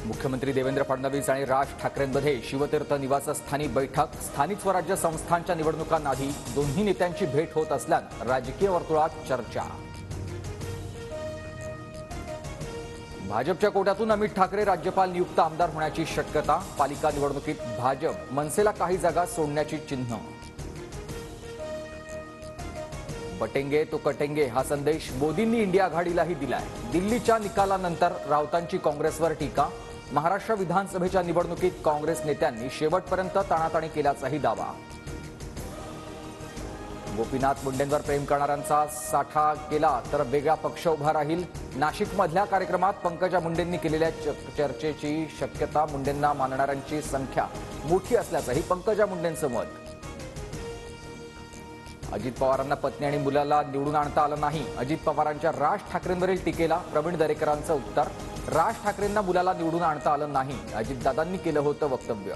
मुख्यमंत्री देवेंद्र फडणवीस आणि राज ठाकरेंमध्ये शिवतीर्थ निवासस्थानी बैठक. स्थानिक स्वराज्य संस्थांच्या निवडणुकांआधी दोन्ही नेत्यांची भेट होत असल्यानं राजकीय वर्तुळात चर्चा. भाजपच्या कोट्यातून अमित ठाकरे राज्यपाल नियुक्त आमदार होण्याची शक्यता. पालिका निवडणुकीत भाजप मनसेला काही जागा सोडण्याची चिन्ह. बटेंगे तो कटेंगे हा संदेश मोदींनी इंडिया आघाडीलाही दिलाय. दिल्लीच्या निकालानंतर राऊतांची काँग्रेसवर टीका. महाराष्ट्र विधानसभेच्या निवडणुकीत काँग्रेस नेत्यांनी शेवटपर्यंत ताणाताणी केल्याचाही दावा. गोपीनाथ मुंडेंवर प्रेम करणाऱ्यांचा साठा केला तर वेगळा पक्ष उभा राहील. नाशिकमधल्या कार्यक्रमात पंकजा मुंडेंनी केलेल्या चर्चेची शक्यता. मुंडेंना मानणाऱ्यांची संख्या मोठी असल्याचंही पंकजा मुंडेंचं मत. अजित पवारांना पत्नी आणि मुलाला निवडून आणता आलं नाही. अजित पवारांच्या राज ठाकरेंवरील टीकेला प्रवीण दरेकरांचं उत्तर. राज ठाकरेंना मुलाला निवडून आणता आलं नाही, अजितदादांनी केलं होतं वक्तव्य.